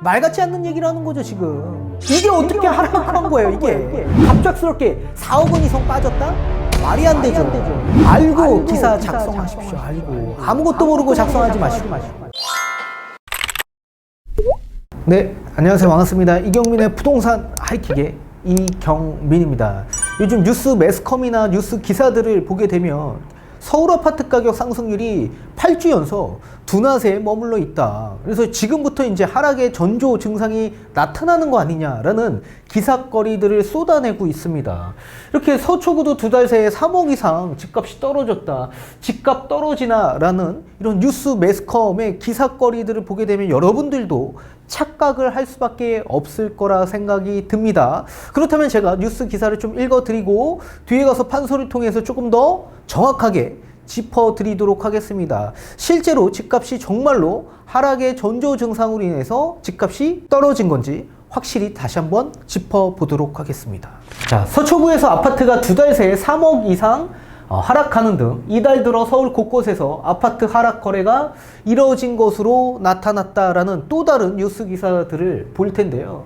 말 같지 않는 얘기를 하는 거죠 지금. 이게 어떻게 하락한 거예요 이게. 갑작스럽게 4억 원 이상 빠졌다? 말이 안 되죠. 알고 기사 작성하십시오. 알고 아무것도 모르고 작성하지 마시고. 네, 안녕하세요. 반갑습니다. 이경민의 부동산 하이킥의 이경민입니다. 요즘 뉴스 매스컴이나 뉴스 기사들을 보게 되면 서울 아파트 가격 상승률이 8주 연속 둔화세에 머물러 있다. 그래서 지금부터 이제 하락의 전조 증상이 나타나는 거 아니냐라는 기사거리들을 쏟아내고 있습니다. 이렇게 서초구도 두 달 새에 3억 이상 집값이 떨어졌다. 집값 떨어지나라는 이런 뉴스 매스컴의 기사거리들을 보게 되면 여러분들도 착각을 할 수밖에 없을 거라 생각이 듭니다. 그렇다면 제가 뉴스 기사를 좀 읽어드리고 뒤에 가서 판소리를 통해서 조금 더 정확하게 짚어드리도록 하겠습니다. 실제로 집값이 정말로 하락의 전조 증상으로 인해서 집값이 떨어진 건지 확실히 다시 한번 짚어보도록 하겠습니다. 자, 서초구에서 아파트가 두 달 새에 3억 이상 하락하는 등 이달 들어 서울 곳곳에서 아파트 하락 거래가 이뤄진 것으로 나타났다라는 또 다른 뉴스 기사들을 볼 텐데요.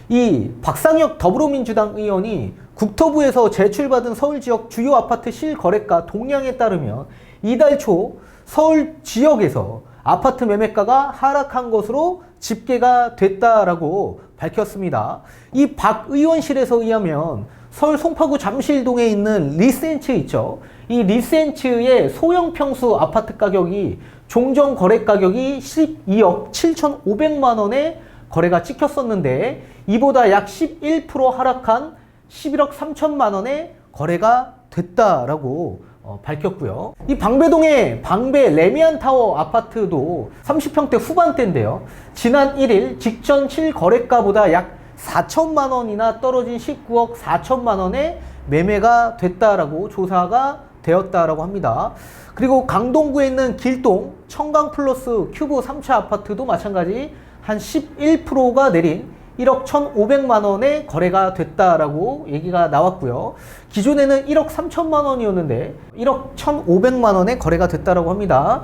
이 박상혁 더불어민주당 의원이 국토부에서 제출받은 서울 지역 주요 아파트 실거래가 동향에 따르면 이달 초 서울 지역에서 아파트 매매가가 하락한 것으로 집계가 됐다라고 밝혔습니다. 이 박 의원실에서 의하면 서울 송파구 잠실동에 있는 리센츠 있죠. 이 리센츠의 소형 평수 아파트 가격이 종전 거래 가격이 12억 7,500만 원에 거래가 찍혔었는데 이보다 약 11% 하락한 11억 3천만 원에 거래가 됐다라고 밝혔고요. 이 방배동의 방배 레미안타워 아파트도 30평대 후반대인데요. 지난 1일 직전 실거래가보다 약 4천만 원이나 떨어진 19억 4천만 원에 매매가 됐다라고 조사가 되었다라고 합니다. 그리고 강동구에 있는 길동 청강 플러스 큐브 3차 아파트도 마찬가지 한 11%가 내린 1억 1,500만 원에 거래가 됐다라고 얘기가 나왔고요. 기존에는 1억 3천만 원이었는데 1억 1,500만 원에 거래가 됐다라고 합니다.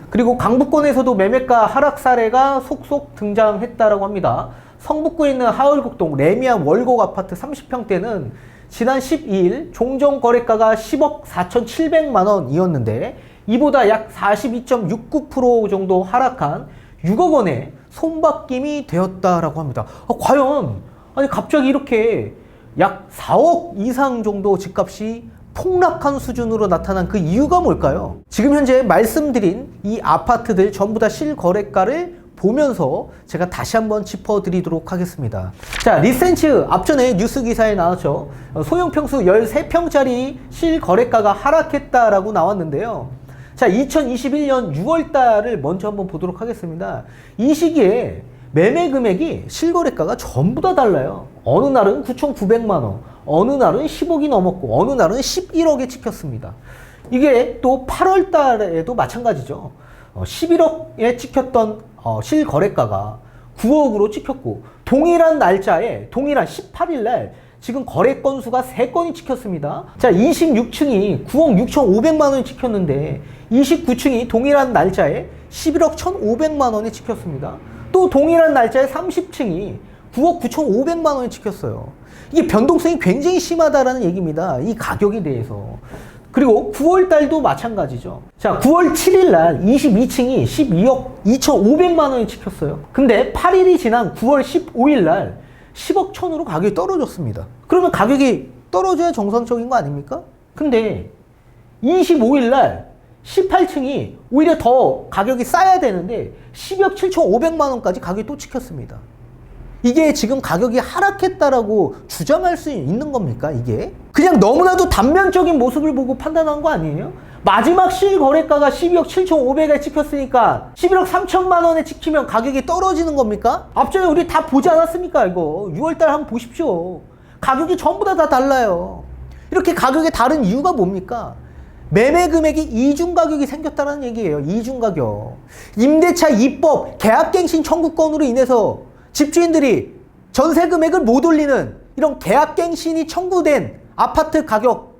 그리고 강북권에서도 매매가 하락 사례가 속속 등장했다라고 합니다. 성북구에 있는 하월곡동 레미안 월곡 아파트 30평대는 지난 12일 종전 거래가가 10억 4,700만 원이었는데 이보다 약 42.69% 정도 하락한 6억 원에 손바뀜이 되었다라고 합니다. 과연 아니 갑자기 이렇게 약 4억 이상 정도 집값이 폭락한 수준으로 나타난 그 이유가 뭘까요? 지금 현재 말씀드린 이 아파트들 전부 다 실거래가를 보면서 제가 다시 한번 짚어드리도록 하겠습니다. 자, 리센츠 앞전에 뉴스 기사에 나왔죠. 소형 평수 13평짜리 실거래가가 하락했다라고 나왔는데요. 자, 2021년 6월 달을 먼저 한번 보도록 하겠습니다. 이 시기에 매매 금액이 실거래가가 전부 다 달라요. 어느 날은 9,900만 원, 어느 날은 10억이 넘었고, 어느 날은 11억에 찍혔습니다. 이게 또 8월 달에도 마찬가지죠. 11억에 찍혔던 실거래가가 9억으로 찍혔고, 동일한 날짜에, 동일한 18일 날 지금 거래 건수가 3건이 찍혔습니다. 자, 26층이 9억 6,500만 원이 찍혔는데 29층이 동일한 날짜에 11억 1,500만 원이 찍혔습니다. 또 동일한 날짜에 30층이 9억 9,500만 원이 찍혔어요. 이게 변동성이 굉장히 심하다라는 얘기입니다. 이 가격에 대해서. 그리고 9월 달도 마찬가지죠. 자, 9월 7일 날 22층이 12억 2,500만 원이 찍혔어요. 근데 8일이 지난 9월 15일 날 10억 천으로 가격이 떨어졌습니다. 그러면 가격이 떨어져야 정상적인 거 아닙니까? 근데 25일 날 18층이 오히려 더 가격이 싸야 되는데 12억 7,500만 원까지 가격이 또 찍혔습니다. 이게 지금 가격이 하락했다라고 주장할 수 있는 겁니까, 이게? 그냥 너무나도 단면적인 모습을 보고 판단한 거 아니에요? 마지막 실거래가가 12억 7,500에 찍혔으니까 11억 3천만 원에 찍히면 가격이 떨어지는 겁니까? 앞전에 우리 다 보지 않았습니까, 이거? 6월달 한번 보십시오. 가격이 전부 다 달라요. 이렇게 가격이 다른 이유가 뭡니까? 매매 금액이 이중 가격이 생겼다는 얘기예요. 이중 가격. 임대차 입법 계약갱신 청구권으로 인해서 집주인들이 전세 금액을 못 올리는 이런 계약갱신이 청구된 아파트 가격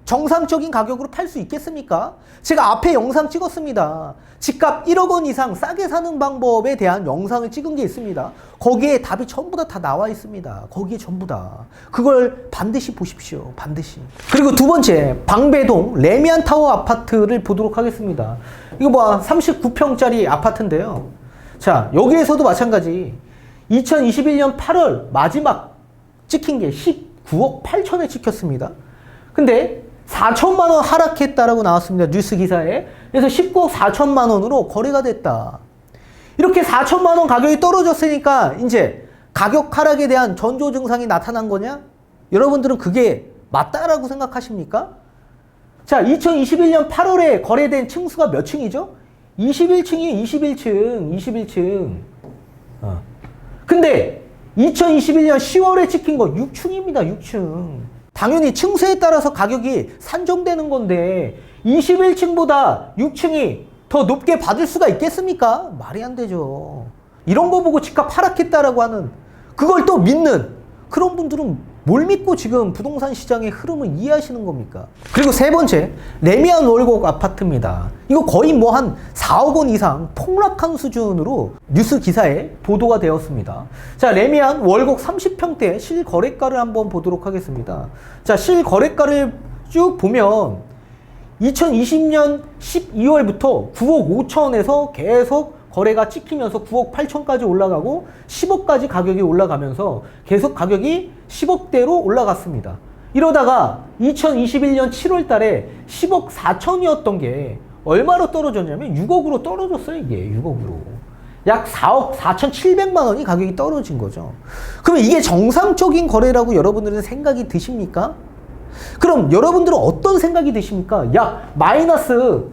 정상적인 가격으로 팔 수 있겠습니까? 제가 앞에 영상 찍었습니다. 집값 1억 원 이상 싸게 사는 방법에 대한 영상을 찍은 게 있습니다. 거기에 답이 전부 다 나와 있습니다. 거기에 전부 다. 그걸 반드시 보십시오. 반드시. 그리고 두 번째, 방배동 레미안 타워 아파트를 보도록 하겠습니다. 이거 뭐 39평짜리 아파트인데요. 자, 여기에서도 마찬가지. 2021년 8월 마지막 찍힌 게 19억 8천에 찍혔습니다. 근데 4천만 원 하락했다라고 나왔습니다. 뉴스 기사에. 그래서 19억 4천만 원으로 거래가 됐다. 이렇게 4천만 원 가격이 떨어졌으니까 이제 가격 하락에 대한 전조 증상이 나타난 거냐? 여러분들은 그게 맞다라고 생각하십니까? 자, 2021년 8월에 거래된 층수가 몇 층이죠? 21층이에요. 21층. 근데 2021년 10월에 찍힌 거 6층입니다. 6층. 당연히 층수에 따라서 가격이 산정되는 건데 21층보다 6층이 더 높게 받을 수가 있겠습니까? 말이 안 되죠. 이런 거 보고 집값 하락했다라고 하는, 그걸 또 믿는 그런 분들은 뭘 믿고 지금 부동산 시장의 흐름을 이해하시는 겁니까? 그리고 세 번째, 레미안 월곡 아파트입니다. 이거 거의 뭐 한 4억 원 이상 폭락한 수준으로 뉴스 기사에 보도가 되었습니다. 자, 레미안 월곡 30평대 실거래가를 한번 보도록 하겠습니다. 자, 실거래가를 쭉 보면 2020년 12월부터 9억 5천에서 계속 거래가 찍히면서 9억 8천까지 올라가고 10억까지 가격이 올라가면서 계속 가격이 10억대로 올라갔습니다. 이러다가 2021년 7월 달에 10억 4천이었던 게 얼마로 떨어졌냐면 6억으로 떨어졌어요. 이게 6억으로. 약 4억 4,700만 원이 가격이 떨어진 거죠. 그러면 이게 정상적인 거래라고 여러분들은 생각이 드십니까? 그럼 여러분들은 어떤 생각이 드십니까? 약 마이너스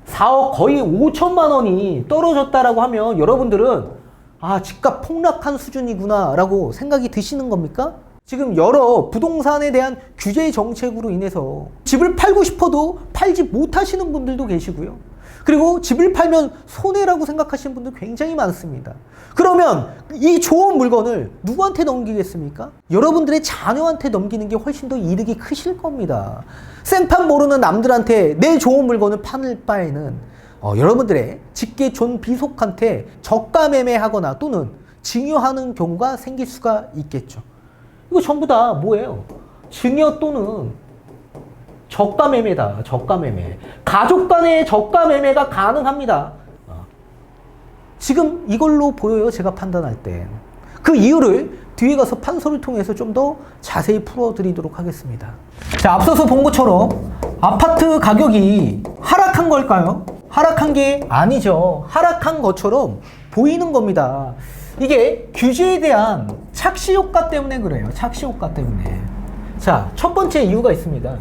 4억 거의 5천만 원이 떨어졌다라고 하면 여러분들은 아, 집값 폭락한 수준이구나 라고 생각이 드시는 겁니까? 지금 여러 부동산에 대한 규제 정책으로 인해서 집을 팔고 싶어도 팔지 못하시는 분들도 계시고요. 그리고 집을 팔면 손해라고 생각하시는 분들 굉장히 많습니다. 그러면 이 좋은 물건을 누구한테 넘기겠습니까? 여러분들의 자녀한테 넘기는 게 훨씬 더 이득이 크실 겁니다. 생판 모르는 남들한테 내 좋은 물건을 파는 바에는 여러분들의 직계존 비속한테 저가 매매하거나 또는 증여하는 경우가 생길 수가 있겠죠. 이거 전부 다 뭐예요? 증여 또는 저가 매매다. 저가 매매. 가족 간의 저가 매매가 가능합니다. 지금 이걸로 보여요. 제가 판단할 때. 그 이유를 뒤에 가서 판서를 통해서 좀 더 자세히 풀어드리도록 하겠습니다. 자, 앞서서 본 것처럼 아파트 가격이 하락한 걸까요? 하락한 게 아니죠. 하락한 것처럼 보이는 겁니다. 이게 규제에 대한 착시 효과 때문에 그래요. 착시 효과 때문에. 자, 첫 번째 이유가 있습니다.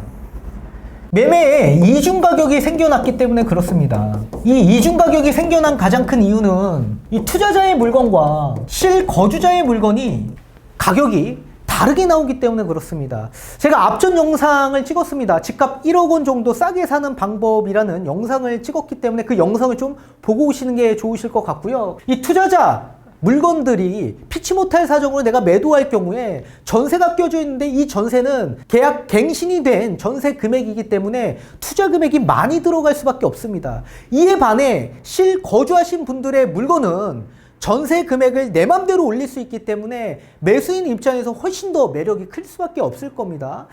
매매에 이중 가격이 생겨났기 때문에 그렇습니다. 이 이중 가격이 생겨난 가장 큰 이유는 이 투자자의 물건과 실거주자의 물건이 가격이 다르게 나오기 때문에 그렇습니다. 제가 앞전 영상을 찍었습니다. 집값 1억 원 정도 싸게 사는 방법이라는 영상을 찍었기 때문에 그 영상을 좀 보고 오시는 게 좋으실 것 같고요. 이 투자자 물건들이 피치 못할 사정으로 내가 매도할 경우에 전세가 껴져 있는데 이 전세는 계약 갱신이 된 전세 금액이기 때문에 투자 금액이 많이 들어갈 수밖에 없습니다. 이에 반해 실거주하신 분들의 물건은 전세 금액을 내 맘대로 올릴 수 있기 때문에 매수인 입장에서 훨씬 더 매력이 클 수밖에 없을 겁니다.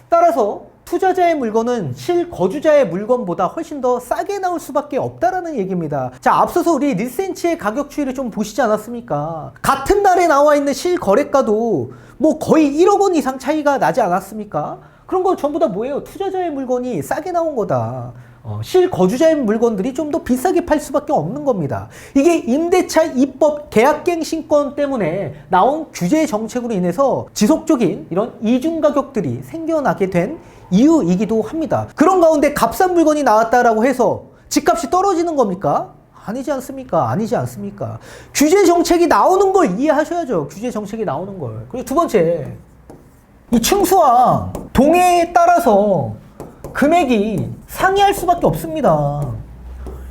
따라서 투자자의 물건은 실거주자의 물건보다 훨씬 더 싸게 나올 수밖에 없다라는 얘기입니다. 자, 앞서서 우리 리센치의 가격 추이를 좀 보시지 않았습니까? 같은 날에 나와 있는 실거래가도 뭐 거의 1억 원 이상 차이가 나지 않았습니까? 그런 건 전부 다 뭐예요? 투자자의 물건이 싸게 나온 거다. 실거주자의 물건들이 좀 더 비싸게 팔 수밖에 없는 겁니다. 이게 임대차 입법 계약갱신권 때문에 나온 규제 정책으로 인해서 지속적인 이런 이중 가격들이 생겨나게 된 이유이기도 합니다. 그런 가운데 값싼 물건이 나왔다라고 해서 집값이 떨어지는 겁니까? 아니지 않습니까? 아니지 않습니까? 규제 정책이 나오는 걸 이해하셔야죠. 규제 정책이 나오는 걸. 그리고 두 번째, 이 층수와 동해에 따라서 금액이 상이할 수밖에 없습니다.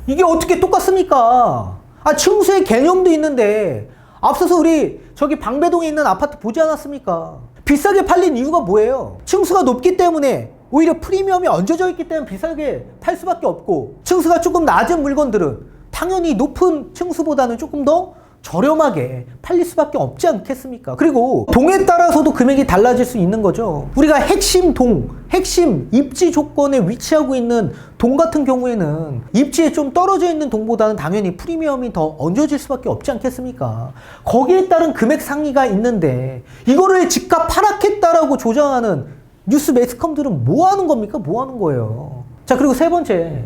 이게 어떻게 똑같습니까? 아, 층수의 개념도 있는데 앞서서 우리 저기 방배동에 있는 아파트 보지 않았습니까? 비싸게 팔린 이유가 뭐예요? 층수가 높기 때문에 오히려 프리미엄이 얹어져 있기 때문에 비싸게 팔 수밖에 없고, 층수가 조금 낮은 물건들은 당연히 높은 층수보다는 조금 더 저렴하게 팔릴 수밖에 없지 않겠습니까? 그리고 동에 따라서도 금액이 달라질 수 있는 거죠. 우리가 핵심 동, 핵심 입지 조건에 위치하고 있는 동 같은 경우에는 입지에 좀 떨어져 있는 동보다는 당연히 프리미엄이 더 얹어질 수밖에 없지 않겠습니까? 거기에 따른 금액 상이가 있는데 이거를 집값 하락했다라고 조장하는 뉴스 매스컴들은 뭐 하는 겁니까? 뭐 하는 거예요? 자, 그리고 세 번째,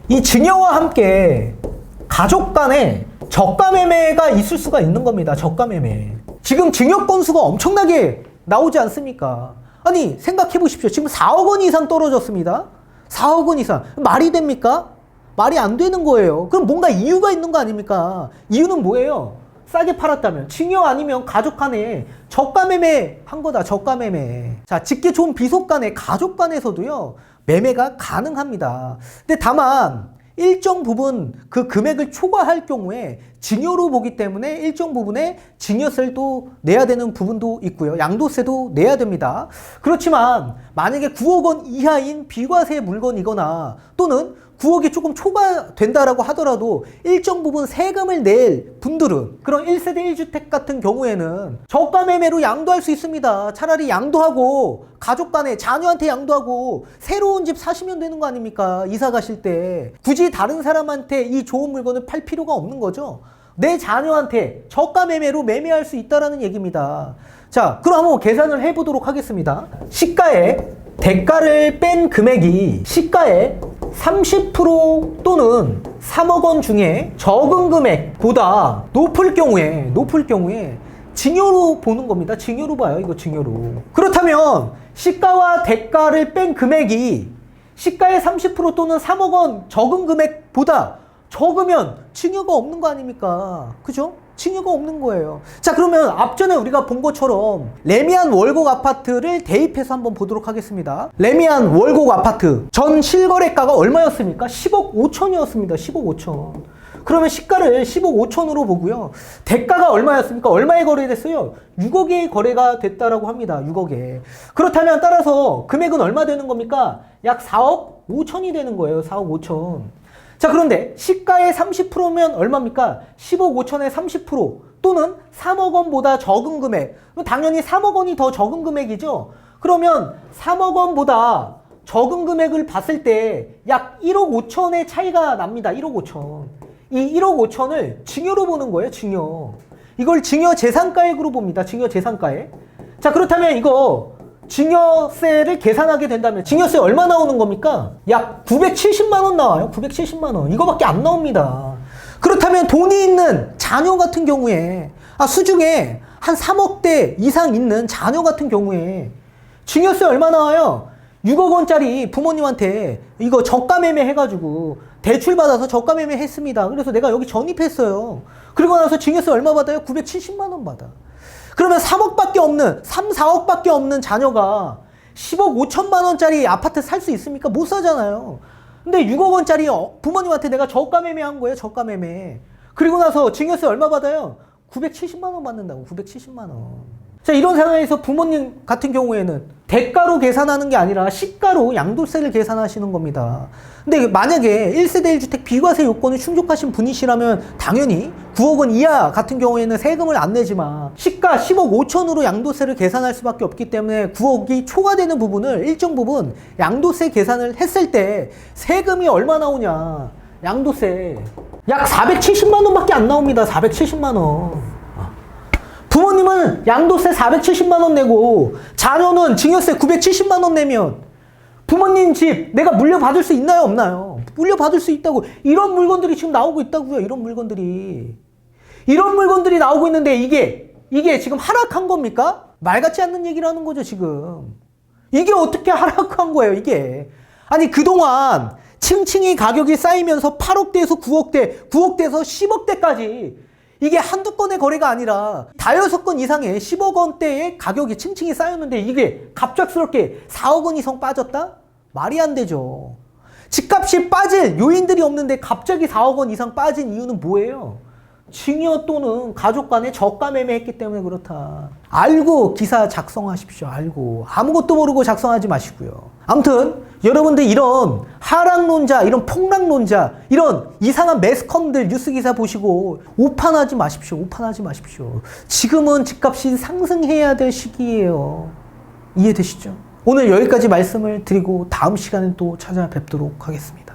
이 증여와 함께 가족 간에 저가 매매가 있을 수가 있는 겁니다. 저가 매매. 지금 증여 건수가 엄청나게 나오지 않습니까? 아니, 생각해 보십시오. 지금 4억 원 이상 떨어졌습니다. 4억 원 이상. 말이 됩니까? 말이 안 되는 거예요. 그럼 뭔가 이유가 있는 거 아닙니까? 이유는 뭐예요? 싸게 팔았다면. 증여 아니면 가족 간에 저가 매매 한 거다. 저가 매매. 자, 집게 좋은 비속 간에 가족 간에서도요, 매매가 가능합니다. 근데 다만 일정 부분 그 금액을 초과할 경우에 증여로 보기 때문에 일정 부분에 증여세를 또 내야 되는 부분도 있고요. 양도세도 내야 됩니다. 그렇지만 만약에 9억 원 이하인 비과세 물건이거나 또는 9억이 조금 초과된다라고 하더라도 일정 부분 세금을 낼 분들은 그런 1세대 1주택 같은 경우에는 저가 매매로 양도할 수 있습니다. 차라리 양도하고 가족 간에 자녀한테 양도하고 새로운 집 사시면 되는 거 아닙니까? 이사 가실 때 굳이 다른 사람한테 이 좋은 물건을 팔 필요가 없는 거죠. 내 자녀한테 저가 매매로 매매할 수 있다라는 얘기입니다. 자, 그럼 한번 계산을 해보도록 하겠습니다. 시가에 대가를 뺀 금액이 시가의 30% 또는 3억 원 중에 적은 금액보다 높을 경우에 증여로 보는 겁니다. 증여로 봐요. 이거 증여로. 그렇다면 시가와 대가를 뺀 금액이 시가의 30% 또는 3억 원 적은 금액보다 적으면 증여가 없는 거 아닙니까? 그죠? 증여가 없는 거예요. 자, 그러면 앞전에 우리가 본 것처럼 레미안 월곡 아파트를 대입해서 한번 보도록 하겠습니다. 레미안 월곡 아파트 전 실거래가가 얼마였습니까? 10억 5천이었습니다. 10억 5천. 그러면 시가를 10억 5천으로 보고요. 대가가 얼마였습니까? 얼마에 거래됐어요? 6억에 거래가 됐다라고 합니다. 6억에. 그렇다면 따라서 금액은 얼마 되는 겁니까? 약 4억 5천이 되는 거예요. 4억 5천. 자, 그런데 시가의 30%면 얼마입니까? 10억 5천의 30% 또는 3억 원보다 적은 금액. 당연히 3억 원이 더 적은 금액이죠. 그러면 3억 원보다 적은 금액을 봤을 때 약 1억 5천의 차이가 납니다. 1억 5천. 이 1억 5천을 증여로 보는 거예요. 증여. 이걸 증여 재산가액으로 봅니다. 증여 재산가액. 자, 그렇다면 이거 증여세를 계산하게 된다면 증여세 얼마 나오는 겁니까? 약 970만 원 나와요. 970만 원. 이거밖에 안 나옵니다. 그렇다면 돈이 있는 자녀 같은 경우에 수중에 한 3억대 이상 있는 자녀 같은 경우에 증여세 얼마 나와요? 6억 원짜리 부모님한테 이거 저가 매매 해가지고 대출 받아서 저가 매매 했습니다. 그래서 내가 여기 전입했어요. 그리고 나서 증여세 얼마 받아요? 970만 원 받아. 그러면 3억밖에 없는, 3, 4억밖에 없는 자녀가 10억 5천만 원짜리 아파트 살 수 있습니까? 못 사잖아요. 근데 6억 원짜리 부모님한테 내가 저가 매매한 거예요. 저가 매매. 그리고 나서 증여세 얼마 받아요? 970만 원 받는다고. 970만 원. 자, 이런 상황에서 부모님 같은 경우에는 대가로 계산하는 게 아니라 시가로 양도세를 계산하시는 겁니다. 근데 만약에 1세대 1주택 비과세 요건을 충족하신 분이시라면 당연히 9억 원 이하 같은 경우에는 세금을 안 내지만 시가 10억 5천으로 양도세를 계산할 수밖에 없기 때문에 9억이 초과되는 부분을 일정 부분 양도세 계산을 했을 때 세금이 얼마 나오냐. 양도세 약 470만 원밖에 안 나옵니다. 470만 원. 부모님은 양도세 470만 원 내고 자녀는 증여세 970만 원 내면 부모님 집 내가 물려받을 수 있나요? 없나요? 물려받을 수 있다고. 이런 물건들이 지금 나오고 있다고요. 이런 물건들이 나오고 있는데 이게 지금 하락한 겁니까? 말 같지 않는 얘기를 하는 거죠, 지금. 이게 어떻게 하락한 거예요, 이게. 아니, 그동안 층층이 가격이 쌓이면서 8억대에서 9억대, 9억대에서 10억대까지 이게 한두 건의 거래가 아니라 다여섯 건 이상의 10억 원대의 가격이 층층이 쌓였는데 이게 갑작스럽게 4억 원 이상 빠졌다? 말이 안 되죠. 집값이 빠질 요인들이 없는데 갑자기 4억 원 이상 빠진 이유는 뭐예요? 증여 또는 가족 간에 저가 매매했기 때문에 그렇다. 알고 기사 작성하십시오. 알고. 아무것도 모르고 작성하지 마시고요. 아무튼 여러분들 이런 하락론자, 이런 폭락론자, 이런 이상한 매스컴들 뉴스 기사 보시고 오판하지 마십시오. 오판하지 마십시오. 지금은 집값이 상승해야 될 시기예요. 이해되시죠? 오늘 여기까지 말씀을 드리고 다음 시간에 또 찾아뵙도록 하겠습니다.